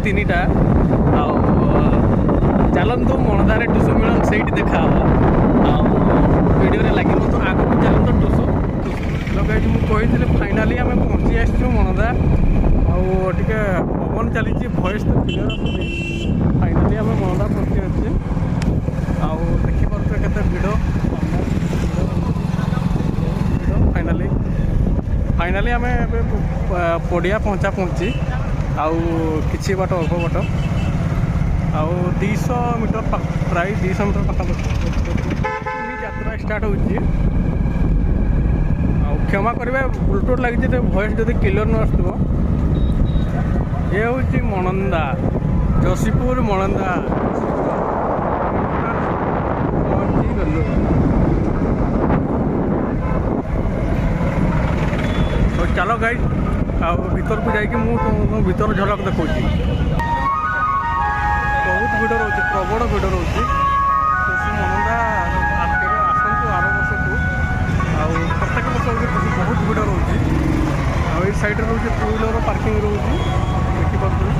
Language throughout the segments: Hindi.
तीनटा चलतु मणदारे टुसु मिलन से देखा वीडियो लगे तो आगे चलते टुसु लगे मुझे फाइनाली आम पहुँची आसचु मणदा आटे पवन चली भॉइस तो क्लियर आसुनी फाइनाली आम मणदा पहुँची आसचे देखिपे के भिड़ फाइनाली आम पड़िया पहुँची किसी बाट अल्प बाट 200 मीटर प्राय 200 मीटर पाखापाखि यात्रा स्टार्ट हो क्षमा करेंगे ब्लूटूथ लगी वॉइस जब क्लियर न आसो ये हूँ मणंदा जशीपुर मणंदा तो चलो गाइस भीतर को जाकि भीतर झलक देखा बहुत भिड़ रोचे प्रबल भिड़ रोचे मणंदा आसतु आर वर्ष को प्रत्येक वर्ष बहुत भिड़ रोचे आई साइड रोचे टू व्हीलर पार्किंग रोचे देखिए पार्किंग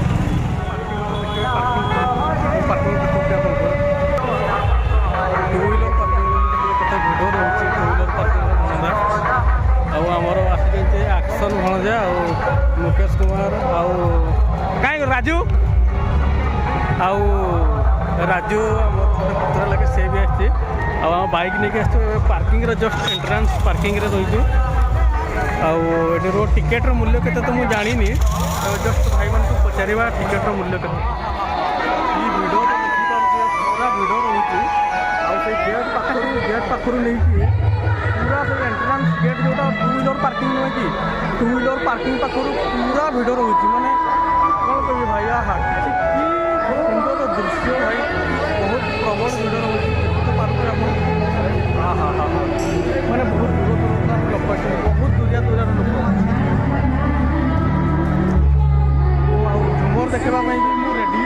टू व्हीलर पार्किंग कत भिड़ रोचे टू व्हीलर पार्किंग मणंदा आमर आसी एक्शन भणजा मुकेश कुमार कहीं राजू राजू पत्र लगे से भी आसचे बाइक नहीं आस पार्किंग जस्ट एंट्रांस पार्किंग रही रोड टिकेट मूल्य के तो मुझे जानी जस्ट भाई मान पचार टिकेट मूल्य के भिड़ देखिए पूरा भिड़ रोचे गेट पाखर नहीं पूरा सब एंट्रांस गेट जोटा टू व्हीलर पार्किंग नुहे कि टू व्हीलर पार्किंग पाखर पूरा भिड़ रोचे माने कौन कह भाई सुंदर दृश्य भाई बहुत प्रबल भिड़ रोचे तो पार्क हाँ हाँ हाँ हाँ मैंने बहुत दूर दूर लोक बहुत दूरिया दूरिया लोक झुमर देखा भी रेडी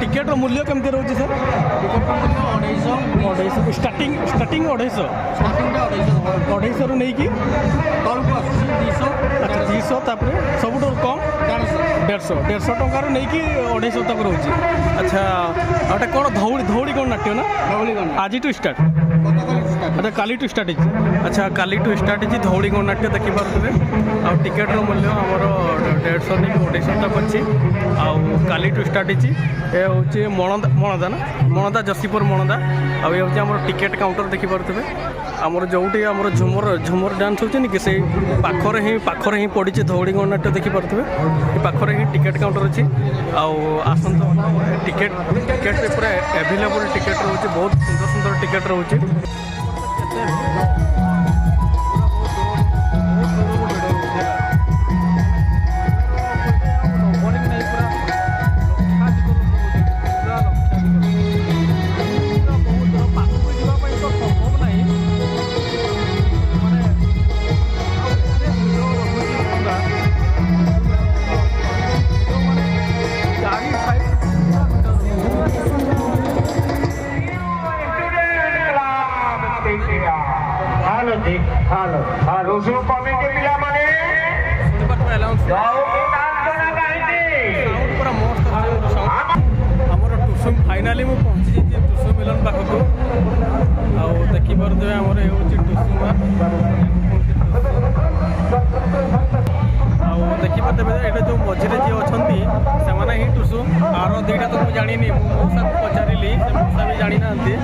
टिकेट मूल्य केमती रोचे सर स्टार्टिंग 250 250 नहीं कि 200 सब कम 150 टकर नहीं कि 250 तक रोचे अच्छा गोटे कौन धौड़ी कौन नाट्य ना आज टू स्टार्ट अच्छा काली टू स्टार्ट अच्छा काली टू स्टार्ट धौड़ी गण नाट्य देखिपे आ टिकेट मूल्य आमर 150 नहीं 250 तक अच्छी काली टू स्टार्ट ये हूँ मणदा ना मणदा जशीपुर मणदा ये हूँ टिकेट काउंटर देखिपे आमर जोटी आमर झुमर डांस होनी कि से पाखरे ही पड़ी धौड़ी गण नाट्य देखिपे पाखरे ही टिकेट काउंटर अच्छी आसत टिकेट पूरा एभेलेबल टिकेट रोचे बहुत सुंदर सुंदर टिकेट रोचे ଟୁସୁ କମିଟି ପିଲାମାନେ ଶୁଣିପାରୁଥିବେ ଆଲାଉନ୍ସ ପୁରା ମସ୍ତ ଆମର ଟୁସୁମ୍ ଫାଇନାଲି ମୁଁ ପହଞ୍ଚି ଯାଇଛି ଟୁସୁ ମିଲନ ପାଖକୁ। ଆଉ ଦେଖିପାରୁଥିବେ ଆମର ଏ ହେଉଛି ଟୁସୁମା। ଆଉ ଦେଖିପାରୁଥିବେ ଏଇଟା ଯେଉଁ ମଝିରେ ଯିଏ ଅଛନ୍ତି ସେମାନେ ହିଁ ଟୁସୁ। ଆର ଦୁଇଟା ତ ମୁଁ ଜାଣିନି, ମୁଁ ମଉସାକୁ ପଚାରିଲି, ସେ ମଉସା ବି ଜାଣିନାହାନ୍ତି।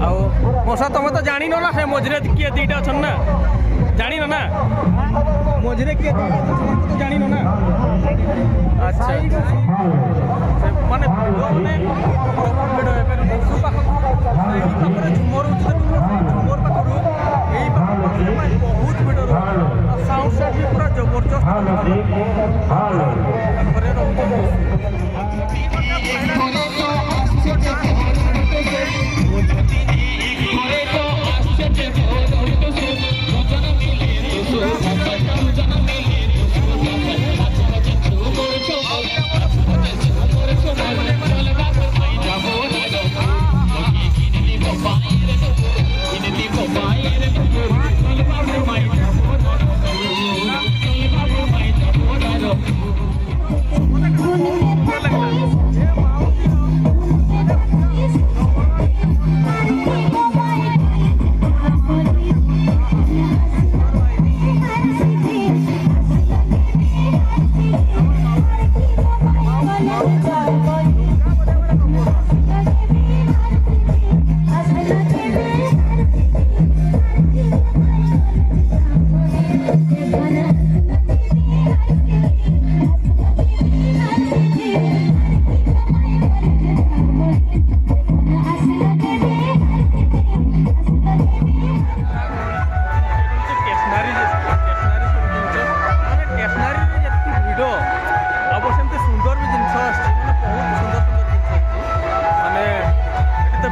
ଆଉ ମଉସା ତମେ ତ ଜାଣିନ ନା ସେ ମଝିରେ କିଏ ଦୁଇଟା ଅଛନ୍ତି ନା, ଜାଣିନ ନା ମଝିରେ କିଏ ଦୁଇଟା ଅଛନ୍ତି ସେମାନଙ୍କୁ ତ ଜାଣିନ ନା। ଆଚ୍ଛା ମାନେ ମାନେ ଏବେ ଟୁସୁ ପାଖକୁ ଏଇ ପାଖରେ ଝୁମର ହେଉଛି, ଝୁମର ପାଖରୁ ଏଇ ପାଖକୁ ଆସିବା ପାଇଁ ବହୁତ ଭିଡ଼ ରହୁଛି। ଆଉ ସାଉଣ୍ଡ ସେଟ୍ ବି ପୁରା ଜବରଦସ୍ତ ପାଖରେ ରହୁଛି।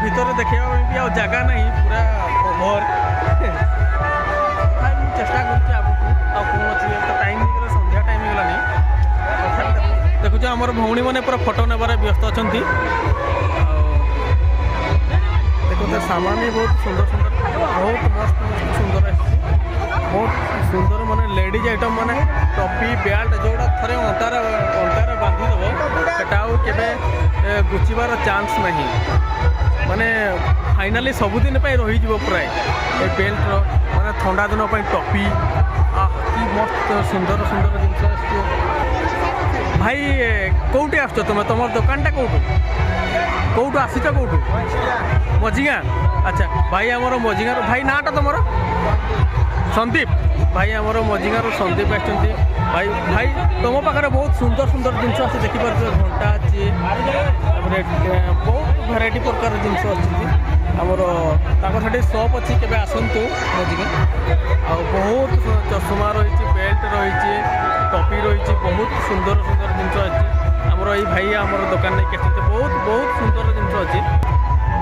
ଭିତରେ ଦେଖିବା ପାଇଁ ବି ଆଉ ଜାଗା ନାହିଁ, ପୁରା ଓଭର। ତଥାପି ମୁଁ ଚେଷ୍ଟା କରୁଛି ଆଗକୁ ଆଉ କ'ଣ ଅଛି, ତ ଟାଇମ୍ ହେଇଗଲା, ସନ୍ଧ୍ୟା ଟାଇମ୍ ହେଇଗଲାନି। ଦେଖୁଛ ଆମର ଭଉଣୀମାନେ ପୁରା ଫଟୋ ନେବାରେ ବ୍ୟସ୍ତ ଅଛନ୍ତି। ଆଉ ଦେଖୁଛ ସାମାନ ବି ବହୁତ ସୁନ୍ଦର ସୁନ୍ଦର, ବହୁତ ମସ୍ତ ସୁନ୍ଦର ଆସିଛି, ବହୁତ ସୁନ୍ଦର ମାନେ ଲେଡ଼ିଜ୍ ଆଇଟମ୍, ମାନେ ଟପି ବେଲ୍ଟ ଯେଉଁଟା ଥରେ ଅଣ୍ଟାରେ ବାନ୍ଧିଦେବ ସେଟା ଆଉ କେବେ ଗୁଚିବାର ଚାନ୍ସ ନାହିଁ। ମାନେ ଫାଇନାଲି ସବୁଦିନ ପାଇଁ ରହିଯିବ ପ୍ରାୟ ଏ ବେଲ୍ଟର। ମାନେ ଥଣ୍ଡା ଦିନ ପାଇଁ ଟପି, କି ମସ୍ତ ସୁନ୍ଦର ସୁନ୍ଦର ଜିନିଷ ଆସିଛି। ଭାଇ କେଉଁଠି ଆସୁଛ ତୁମେ, ତୁମର ଦୋକାନଟା କେଉଁଠୁ ଆସିଛ, କେଉଁଠୁ? ମଝିଗାଁ। ଆଚ୍ଛା ଭାଇ ଆମର ମଝିଗାଁରୁ, ଭାଇ ନାଁଟା ତୁମର? ସନ୍ଦୀପ। ଭାଇ ଆମର ମଝିଗାଁରୁ ସନ୍ଦୀପ ଆସିଛନ୍ତି। ଭାଇ ତୁମ ପାଖରେ ବହୁତ ସୁନ୍ଦର ସୁନ୍ଦର ଜିନିଷ ଅଛି, ଦେଖିପାରୁଥିବେ ଘଣ୍ଟା ଅଛି, ତାପରେ ବହୁତ ଭେରାଇଟି ପ୍ରକାର ଜିନିଷ ଅଛି ଆମର। ତାଙ୍କର ସେଠି ସପ୍ ଅଛି, କେବେ ଆସନ୍ତୁ ମଝିଗାଁ। ଆଉ ବହୁତ ଚଷମା ରହିଛି, ବେଲ୍ଟ ରହିଛି, ଟପି ରହିଛି, ବହୁତ ସୁନ୍ଦର ସୁନ୍ଦର ଜିନିଷ ଅଛି। ଆମର ଏଇ ଭାଇ ଆମର ଦୋକାନ ନେଇକି ଆସିଛନ୍ତି, ବହୁତ ବହୁତ ସୁନ୍ଦର ଜିନିଷ ଅଛି।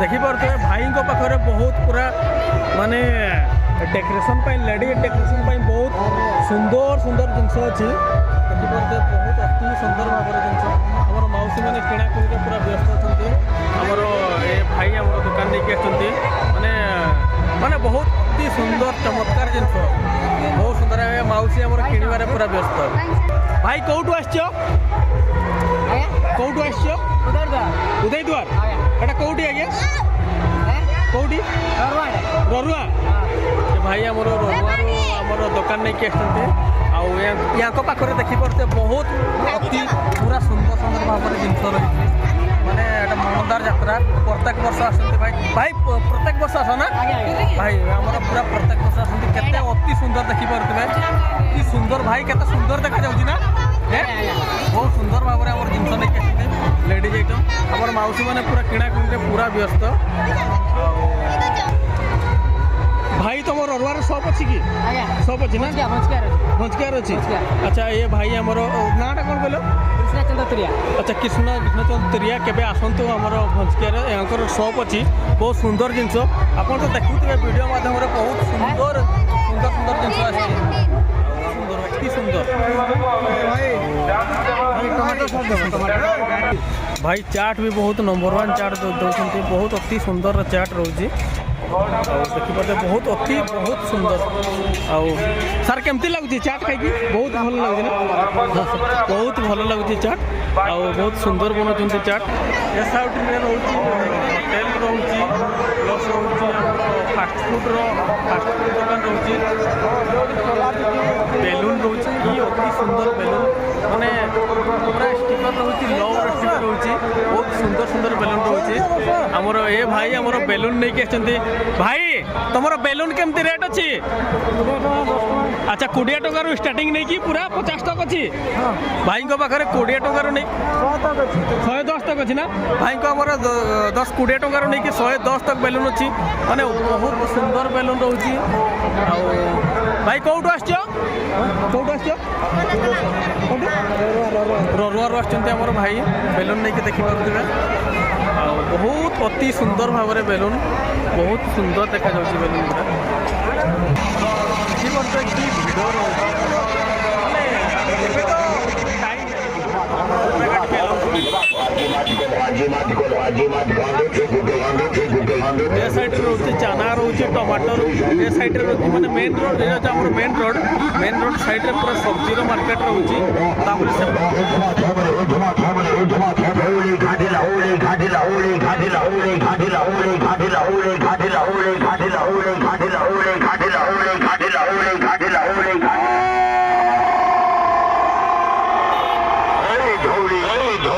ଦେଖିପାରୁଥିବେ ଭାଇଙ୍କ ପାଖରେ ବହୁତ ପୁରା ମାନେ ଡେକୋରେସନ୍ ପାଇଁ, ଲେଡି ଡେକୋରେସନ୍ ପାଇଁ ବହୁତ ସୁନ୍ଦର ସୁନ୍ଦର ଜିନିଷ ଅଛି। ଦେଖିପାରୁଥିବେ ବହୁତ ଅତି ସୁନ୍ଦର ଭାବରେ ଜିନିଷ। ଆମର ମାଉସୀମାନେ କିଣାକିଣିରେ ପୁରା ବ୍ୟସ୍ତ ଅଛନ୍ତି। ଆମର ଏ ଭାଇ ଆମର ଦୋକାନ ନେଇକି ଆସିଛନ୍ତି, ମାନେ ବହୁତ ଅତି ସୁନ୍ଦର ଚମତ୍କାର ଜିନିଷ, ବହୁତ ସୁନ୍ଦର। ମାଉସୀ ଆମର କିଣିବାରେ ପୁରା ବ୍ୟସ୍ତ। ଭାଇ କେଉଁଠୁ ଆସିଛ? କେଉଁଠୁ ଆସିଛ? ଉଦୟଦ୍ୱାର। ଏଇଟା କେଉଁଠି ଆଜ୍ଞା? କେଉଁଠି? ରରୁଆ। ଭାଇ ଆମର ରରୁଆରୁ ଆମର ଦୋକାନ ନେଇକି ଆସିଛନ୍ତି। ଆଉ ୟାଙ୍କ ପାଖରେ ଦେଖିପାରୁଥିବେ ବହୁତ ଅତି ପୁରା ସୁନ୍ଦର ସୁନ୍ଦର ଭାବରେ ଜିନିଷ ରହିଛି। ମାନେ ଏଇଟା ମନଦାର ଯାତ୍ରା, ପ୍ରତ୍ୟେକ ବର୍ଷ ଆସନ୍ତି ଭାଇ। ଭାଇ ପ୍ରତ୍ୟେକ ବର୍ଷ ଆସ ନା ଭାଇ? ଆମର ପୁରା ପ୍ରତ୍ୟେକ ବର୍ଷ ଆସନ୍ତି। କେତେ ଅତି ସୁନ୍ଦର ଦେଖିପାରୁଥିବେ, ଅତି ସୁନ୍ଦର ଭାଇ, କେତେ ସୁନ୍ଦର ଦେଖାଯାଉଛି ନା? ବହୁତ ସୁନ୍ଦର ଭାବରେ ଆମର ଜିନିଷ ନେଇକି ଆସିଛନ୍ତି, ଲେଡ଼ିଜ୍ ଆଇଟମ୍। ଆମର ମାଉସୀମାନେ ପୁରା କିଣାକିଣିରେ ପୁରା ବ୍ୟସ୍ତ। ଭାଇ ତୁମର ରରୁଆର ସପ୍ ଅଛି କି? ସପ୍ ଅଛି ନା? ଭଞ୍ଜକିଆର ଅଛି। ଆଚ୍ଛା ଏ ଭାଇ ଆମର ନାଁଟା କ'ଣ କହିଲ? କୃଷ୍ଣଚନ୍ଦ୍ର ତରିଆ। ଆଚ୍ଛା କୃଷ୍ଣଚନ୍ଦ୍ର ତରିଆ। କେବେ ଆସନ୍ତୁ ଆମର ଭଞ୍ଜକିଆରେ, ୟାଙ୍କର ସପ୍ ଅଛି, ବହୁତ ସୁନ୍ଦର ଜିନିଷ। ଆପଣ ତ ଦେଖୁଥିବେ ଭିଡ଼ିଓ ମାଧ୍ୟମରେ, ବହୁତ ସୁନ୍ଦର ସୁନ୍ଦର ସୁନ୍ଦର ଜିନିଷ ଆସିଛି। ସୁନ୍ଦର, ଅତି ସୁନ୍ଦର। ଭାଇ ଚାଟ୍ ବି ବହୁତ ନମ୍ବର 1 ଚାଟ୍ ଦେଉଛନ୍ତି, ବହୁତ ଅତି ସୁନ୍ଦର ଚାଟ୍ ରହୁଛି। देखिए बहुत अति बहुत सुंदर आउ सार केमती लगुच चाट खाई बहुत भल लगे ना बहुत भल लगुच चाट आउ बहुत सुंदर बनाऊँ चाट ए साइड में रोचे होटेल रोचे प्लस रोचे फास्टफुड दुकान रोचे बेलून रोचे कि अति सुंदर बेलून माने पूरा स्टिकर रोचे लव स्टिकर रोचे बहुत सुंदर सुंदर बेलून रोचे आमर ए भाई आमर बेलून नहीं आछंती भाई तुम बेलून केमती रेट अच्छी अच्छा 20 टकर स्टार्टिंग नहीं कि पूरा 50 तक अच्छी भाई पाखे 20 टकर नहीं 110 तक अच्छी ना भाई को 10-20 टकर नहीं कि 110 तक बेलून अच्छी माने बहुत सुंदर बेलून रोचे भाई कौटू आस ररुआर आमर भाई बेलून नहीं देखिपे बहुत अति सुंदर भाव में बेलून बहुत सुंदर देखा जाଉଛି बेलून गुड़ा कि भिड़ साइड रोचे चना रोचे टमाटर ए साइड रोचे माने main road main road side पूरा सब्जी मार्केट रोचे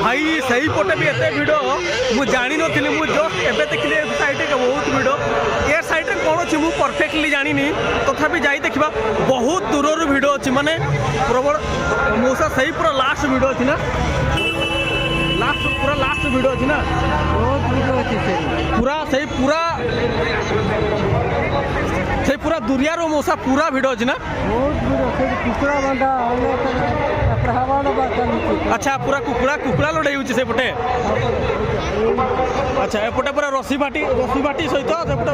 भाई सही पटे भी एत भिड़ मुझे जानी नी मुझे जस्ट एवं देखिए साइड बहुत भिड़ ए साइड कौन अच्छी मुझे परफेक्टली जानी तथापि जाई देखा बहुत दूर भिड़ अच्छी माने प्रबल मौसा सही पूरा लास्ट भिड़ अच्छी ना पूरा लास्ट भिड़ अच्छी ना बहुत भिड़ अच्छी पूरा सही पूरा दुरिया रो मौसा पूरा भिड़ अच्छी ना बहुत कुकुड़ा बंधा अच्छा पूरा कुकुड़ा लड़ाई होची से पटे अच्छा एपटे पूरा रसी बाटी सहित सेपटे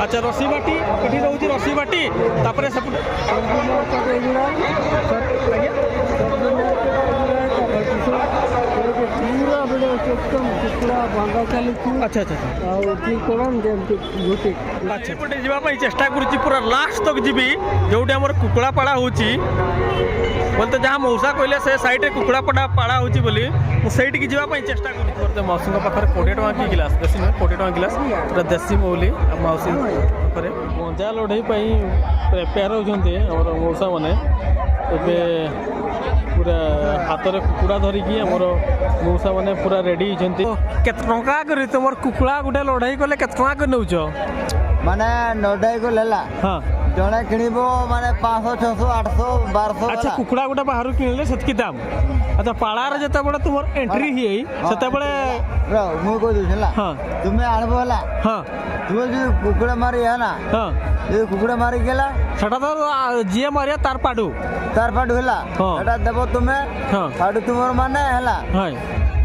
अच्छा रसी बाटी एठी रहउची रसी बाटी तापरे सेपटे अच्छा अच्छा अच्छा एपटे जीवाई चेष्टा करुच्ची पूरा लास्ट तक जीवी जोटी आमर कुकुड़ा पाड़ा होची बोलते जहाँ मौसा कहले से साइड कुकुड़ा पाड़ा होची बोली मुझे जावाई चेष्टा कर मौसी पाखे 20 टଙ୍କା की गिलास देसी नुहे 20 टଙ୍କା गिलास पूरा देसी मौली मौसी पाखे गंजा लड़े प्रिपेयर होती मौसा मैंने पूरा हाथ में कुकुड़ा धरिकी आमर मौसा मैंने पूरा रेडी होती केत टଙ୍କା कर तुम कुकुड़ा गोटे लड़ाई कले केत टଙ୍କା कर नौच माने लड़ाई को लेला हाँ जड़े किणव माने 500 600 800 1200 अच्छा कुकुड़ा गोटे बाहर किणले सेतकी दाम अच्छा पाड़ार जते बड़े तुम एंट्री ही सेते बड़े मु को दिला हां तुमे आनबो हला हां तुमे जो कुकुड़ा मारी है ना हां ये कुकुड़ा मारी गेला सेटा तो जीए मारिया तार पाडू हला सेटा देबो तुमे हां पाडू तुमर माने हला हां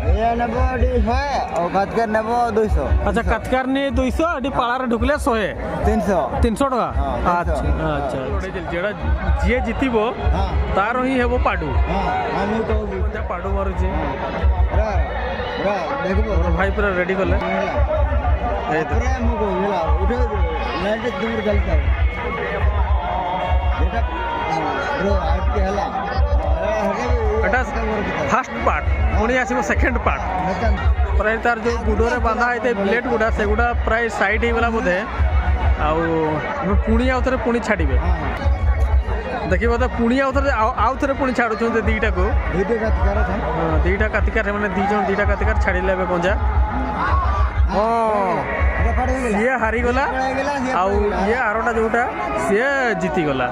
ये नेबो डी 100 और कतकर नेबो 200 अच्छा कतकर ने 200 अडी पाड़ार ढुकले 100 300 टका अच्छा अच्छा जेड़ा जे जितिबो तार ही हेबो पाडू हां हम तो पाडू मारुची रा देखबो भाई पूरा रेडी करले ए तो रे मु को हिला उठे लाइट दूर गलता बेटा रो आट के हला फास्ट पार्ट पुणी आसो सेकेंड पार्ट प्राय तार जो गुडे बांधा होते प्लेट गुड़ा से गुड़ा प्राय साइड होगा बोधे पुणी आउ थे पुणी छाड़े देखिए तो पुणी आउ थे पुणी छाड़ू दीटा को दीटा कातिकार मैंने दीटा कातिकार छाड़े गंजा हाँ ये हारीगला आउ ये आरटा जोटा सी जीतीगला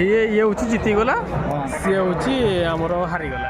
ये हूँ जीतीगला सी हूँ आमर हारीगला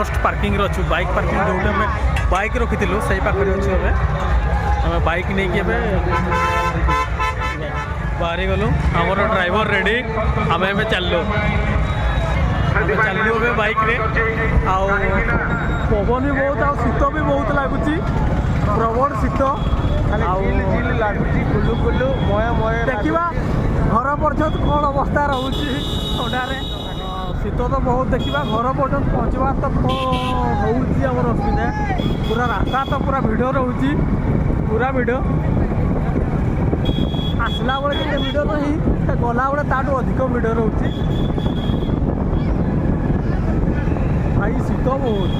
जस्ट पार्किंग रे अच्छु बाइक पार्किंग जो आम बाइक रखी से पाखे अच्छे आम बाइक नहीं कि बाहरी गलु आमर ड्राइवर रेडी आम एवं चलू चलू ए बाइक रे आउ पवन भी बहुत आ शीत भी बहुत लगुच प्रबल शीत देखा घर पर्यंत कौन अवस्था रोचे थंडारे शीत तो बहुत देखा घर पर्यंत पहुँचवा तो होमर असुविधा पूरा रास्ता तो पूरा भिड़ रोचे पूरा भिड़ आसला बेले के भिड़ नहीं गला बेले ताठू अधिक भिड़ रोचे भाई शीत बहुत